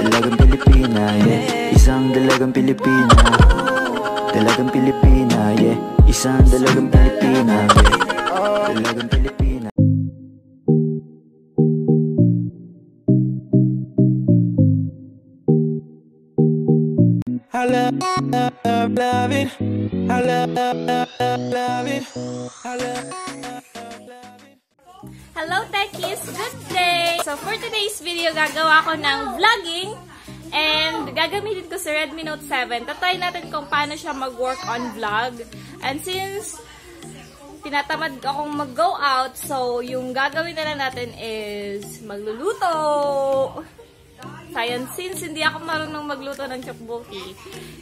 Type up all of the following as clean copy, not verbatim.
Dalagang Pilipina, yeah. Isang dalagang Pilipina. Dalagang Pilipina, yeah. Isang dalagang Pilipina, yeah. Dalagang Pilipina. I love it. I love it. Hello techies! Good day! So for today's video, gagawa ko ng vlogging and gagamitin ko si Redmi Note 7. Tatry natin kung paano siya mag-work on vlog. And since tinatamad akong mag-go out, so yung gagawin na lang natin is magluluto. Sayang, since hindi ako marunong magluto ng tteokbokki,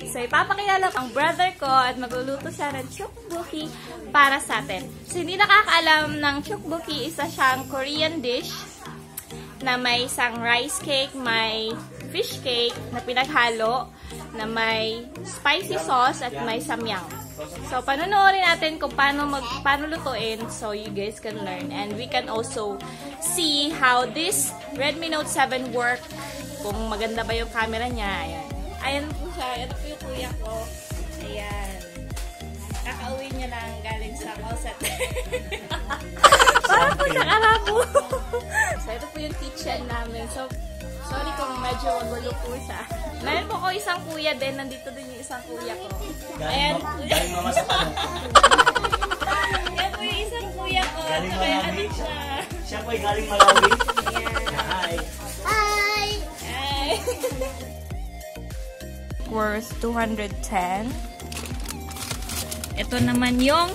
so ipapakilala ko ang brother ko at magluluto siya ng tteokbokki para sa atin. So hindi nakakaalam ng tteokbokki, isa siyang Korean dish na may isang rice cake, may fish cake na pinaghalo, na may spicy sauce at may samyang. So panonoorin natin kung paano lutuin, so you guys can learn and we can also see how this Redmi Note 7 work. Kung maganda ba yung camera niya. Ayan. Ayan po siya. Ito po yung kuya ko. Ayan. Kakauwi niya lang galing sa closet. Parang po siya karabo. So, ito po yung kitchen namin. So, sorry kung medyo magulo po siya. Meron po ko isang kuya din. Nandito din yung isang kuya ko. Ayan. Galing mama sa tanong. Ayan po yung isang kuya ko. Galing Malawi. Siya. Siya po ay galing Malawi. Ayan. Hi. Worth 210. Ito naman yung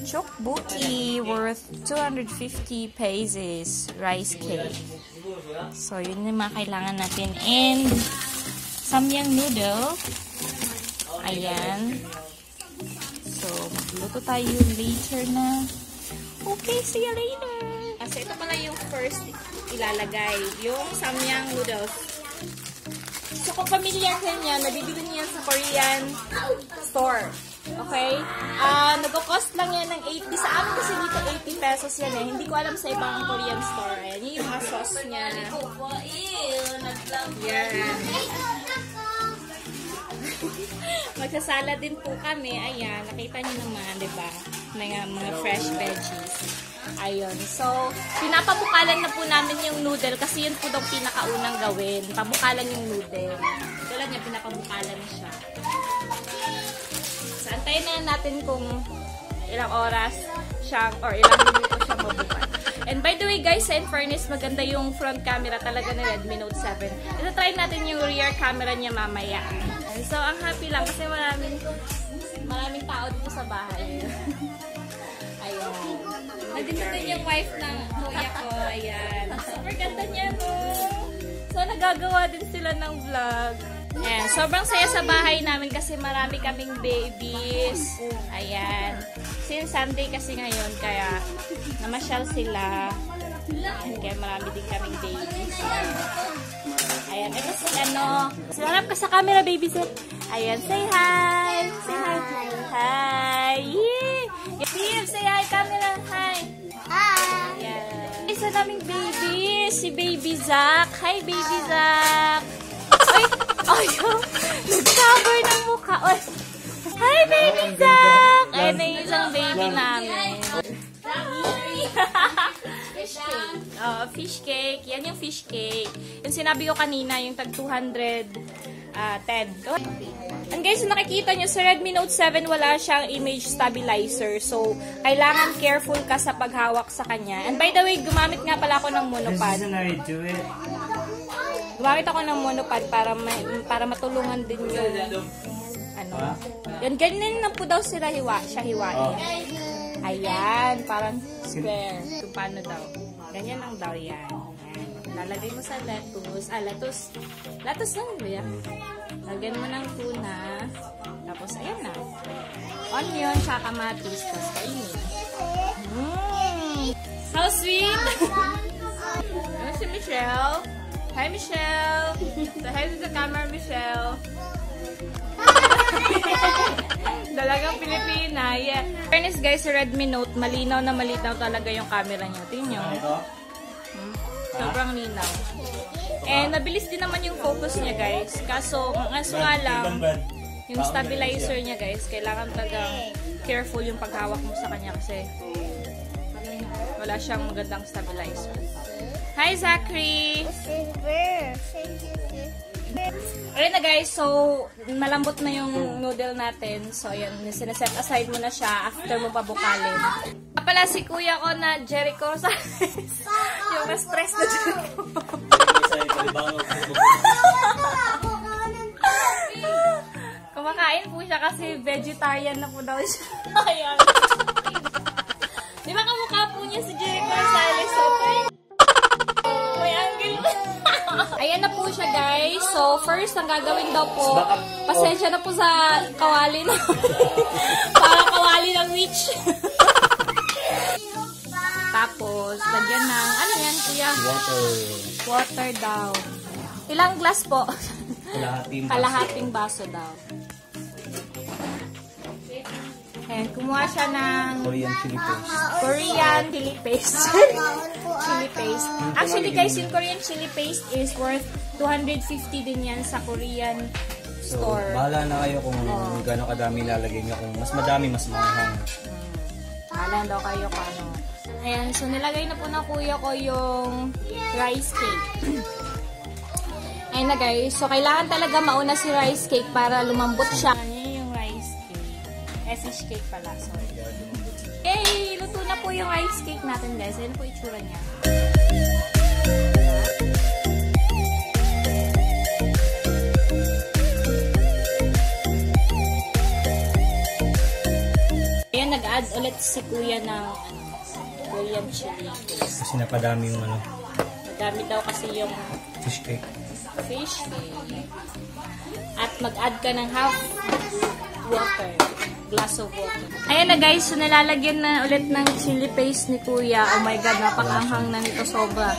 tteokbokki worth 250 pesos rice cake. So yun yung mga kailangan natin. And samyang noodle. Ayan. So magluto tayo later na. Okay, see you later. Kasi ito pala yung first ilalagay. Yung samyang noodles. So, kung pamilyar ka niya, nabibili niya sa Korean store. Okay? Nag-cost lang yan ng 80. Sa amin kasi dito 80 pesos yan eh. Hindi ko alam sa ibang Korean store. Ayan, yun yung mga sauce niya. Yan. Magsasala din po kami. Ayan, nakita niyo naman, diba? Mga fresh veggies. Ayun. So, pinapabukalan na po namin yung noodle kasi yun po daw pinakaunang gawin. Pabukalan yung noodle. Ito lang yung pinapabukalan siya. So, antayin na natin kung ilang oras siyang or ilang minuto siyang mabukal. And by the way guys, in fairness, maganda yung front camera talaga ng Redmi Note 7. Ito try natin yung rear camera niya mamaya. And so, ang happy lang kasi maraming tao dito sa bahay. Ayun. Nandito din yung wife ng kuya ko. Ayan. Super ganda niya, no? So, nagagawa din sila ng vlog. Ayan. Sobrang saya sa bahay namin kasi marami kaming babies. Ayan. Since Sunday kasi ngayon, kaya namasyal sila. Ayan. Kaya marami din kaming babies. Ayan. Ito si ano. Sarap ka sa camera, babies. Ayan. Say hi. Say hi. Hi. Yay! Steve, say hi, camera. Hi. Hi. Yeah. Isa naming baby, si Baby Zack. Hi, Baby Zack. Ay, ayaw. Nag-cover ng mukha. Ay. Hi, Baby Zack. Ayan na yung isang baby namin. Fish cake. Oh, fish cake. Yan yung fish cake. Yung sinabi ko kanina, yung tag 210. And guys, nakikita nyo sa Redmi Note 7 wala siyang image stabilizer. So, kailangan careful ka sa paghawak sa kanya. And by the way, gumamit nga pala ako ng monopod. Gumamit ako ng monopod para matulungan din yung ano. Yan, ganyan na po daw sila hiwain. Ayan, parang square. Kung paano daw. Ganyan lang daw yan. Lalagay mo sa lettuce. Lettuce lang ba yan? Lagyan mo ng tuna. Tapos, ayan na. Onion, tsaka kamatis. Tapos, kainin. How sweet! Ano si Michelle? Hi, Michelle! Say hi to the camera, Michelle. Dalagang Pilipina. Yeah. Fairness guys, sa Redmi Note, malinaw na malinaw talaga yung camera niya. Tingnan nyo. Sobrang linaw. And mabilis din naman yung focus niya, guys. Kaso, nga lang, yung stabilizer niya, guys, kailangan talagang careful yung paghawak mo sa kanya kasi wala siyang magandang stabilizer. Hi, Zachary! Alright na guys, so malambot na yung noodle natin. So ayan, sineset aside mo na siya after mo pabukalin. Pala si kuya ko na Jericho sa yung na-stress na Jericho. Kumakain po siya kasi vegetarian na po daw siya. Ayan. Di ba kamukha po niya si Jericho sa Lesotho? May angle. Ayan na po siya, guys. So, first, ang gagawin daw po, pasensya na po sa kawali na. Parang kawali ng witch. Tapos, lagyan ng, ano yan, kuya? Water daw. Ilang glass po? Kalahating baso daw. Ayan, kumuha siya ng Korean chili paste. Korean chili paste. Chili paste. Actually guys, yung Korean chili paste is worth 250 din yan sa Korean store. So, bahala na kayo kung gano'ng kadami lalagay nyo. Kung mas madami, mas mahang. Bahala daw kayo kung ano. Ayan, so nilagay na po na kuya ko yung rice cake. Ayan na guys, so kailangan talaga mauna si rice cake para lumambot siya. Ayan yung rice cake. Fish cake pala, sorry. Yay! Luto na po yung rice cake natin guys. Ayan po itsura niya. Ayan, nag-add ulit si kuya ng Korean chili paste. Kasi napadami yung ano. Madami daw kasi yung Fish cake. fish cake. At mag-add ka ng half water. Glass of water. Ayan na guys, so nalalagyan na ulit ng chili paste ni kuya. Oh my god, napakaanghang na nito sobra.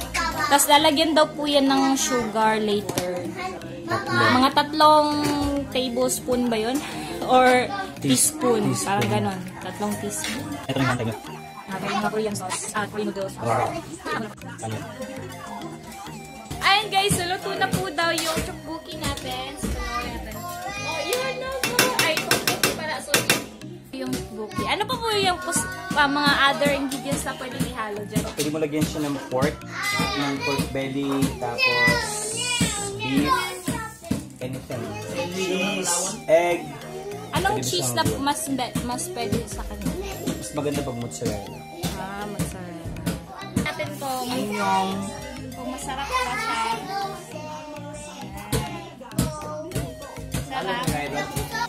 Tapos lalagyan daw po yan ng sugar later. Mga 3 tablespoon ba yun? Or teaspoon. Parang ganon. 3 teaspoon. Ito yung hantay nyo. Nagaling na Korean sauce. Korean noodles. Ano? Ayan guys, so luto na po daw yung tteokbokki natin. Oh, yun na po. Ay, tteokbokki pala. So, yung tteokbokki. Ano pa po yung mga other ingredients na pwedeng ihalo dyan? Pwede mo lagyan siya ng pork belly, tapos beef, anything. Cheese, egg. Anong Pwede mo cheese siyang na lagyan. mas pwede sa kanya? Mas maganda pag mozzarella. Mozzarella. Natin kung masarap ba siya. Sarap.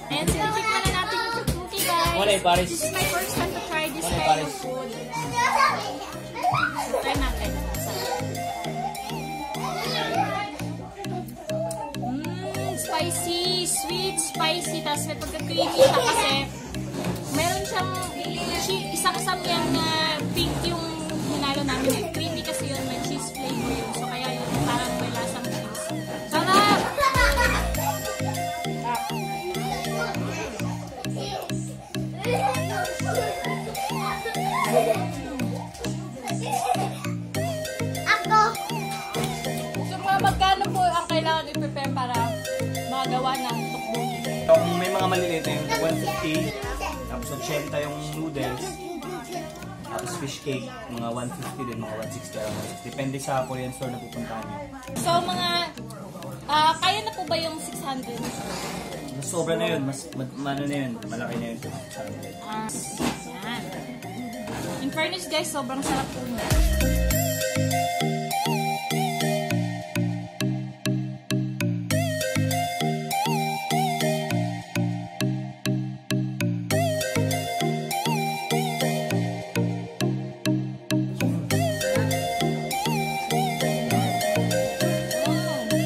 Ayan, sinacheck na natin yung tteokbokki guys. This is my first time to try this kind of food. So, try natin. Spicy, sweet, spicy. Tapos may pagka-creamy siya kasi meron siyang isang yan na pink yung hinalo namin. Creamy kasi yun, may cheese flavor yun. So kaya yun parang may lasang cheese. Sarap! So mga magkano po ang kailangan i-prepare para magawa ng tteokbokki? Kung may mga maliliit na yung 150, tapos 80 yung noodles, tapos fish cake, mga 150 din, mga 160 around. Depende sa Korean store na pupuntahan nyo. So mga, kaya na po ba yung 600? Mas sobra na yun, ano na yun, malaki na yun. Yan. In fairness guys, sobrang sarap po niya.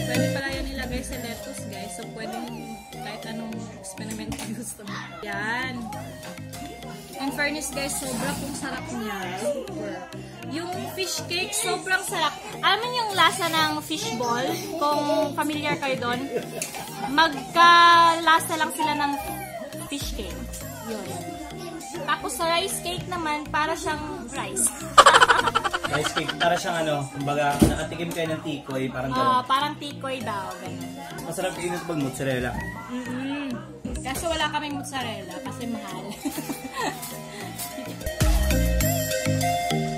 Pwede pala yan ilagay sa lettuce guys. So pwede kahit anong experiment gusto mo. Yan. In fairness guys, sobrang pong sarap niya. Super. Yung fish cake, sobrang sarap. Alam mo yung lasa ng fish ball? Kung familiar kayo doon, magkalasa lang sila ng fish cake. Yun. Tapos sa rice cake naman, para siyang rice. Rice cake, para siyang ano, kumbaga, nakatikim kayo ng tikoy, parang gano'n. Parang tikoy daw, ganun. Masarap kainin pag mozzarella. Kaso wala kaming mozzarella kasi mahal.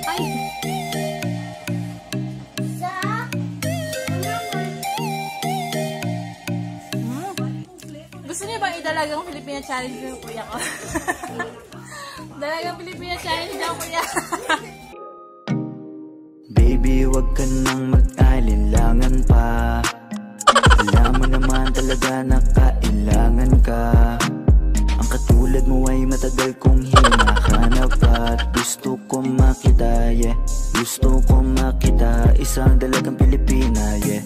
Ay! Gusto niyo bang idalagang Filipina Challenge yung kuya ko? Dalagang Filipina Challenge daw kuya. Baby, wag ka nang mag-alinlangan pa. Alam mo naman talaga na kailangan ka. Ang katulad mo ay matagal kong hinahanap at gusto ko makita, yeah. Gusto ko makita isang dalagang Pilipina, yeah.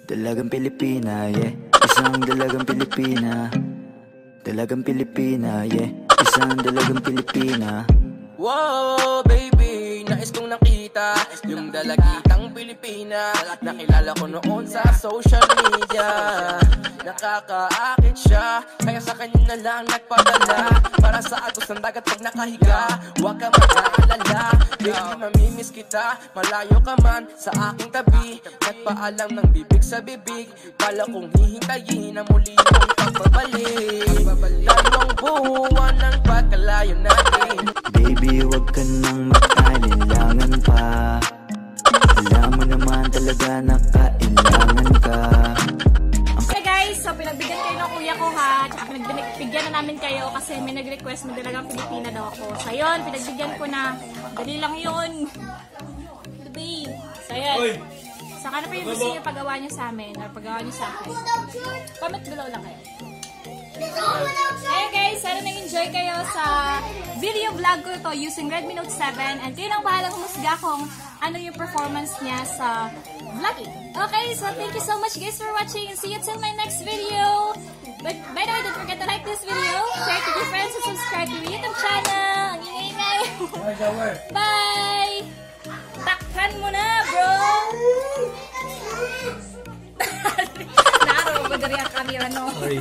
Dalagang Pilipina, yeah. Isang dalagang Pilipina. Dalagang Pilipina, yeah. Isang dalagang Pilipina. Wow, baby, nais kong nakita yung dalagitang Pilipina. Nakilala ko noon sa social media. Nakakaakit siya, kaya sa kanya na lang nagpadala. Para sa agos ng dagat pag nakahiga, huwag ka mag-aalala. Baby, mamimiss kita, malayo ka man sa aking tabi. Nagpaalam ng bibig sa bibig, pala kong hihintayin na muli mong pagbabalik. Dalawang buwan ng pagkalayo natin. Baby, wag ka nang mag-alinlangan pa. Alam mo naman talaga na kailangan ka. Okay guys, so pinagbigyan kayo ng kuya ko ha. Tsaka pinagbigyan na namin kayo kasi may nag-request na dalagang Pilipina daw ako. So yun, pinagbigyan ko na. Dali lang yun. Baby. So yun. So ano pa yung gusto niyo pagawa niyo sa amin or pagawa niyo sa akin? Comment below lang kayo. Hey guys, sana nag-enjoy kayo sa video vlog ko to using Redmi Note 7 and kayo nang bahalang humusga kung ano yung performance niya sa vlogging. Okay, so thank you so much guys for watching and see you till my next video. But by the way, don't forget to like this video, share to your friends, and subscribe to my YouTube channel. Ang ingay-ingay. Bye! Takpan mo na, bro! Naro, ba dari ang camera, no? Sorry.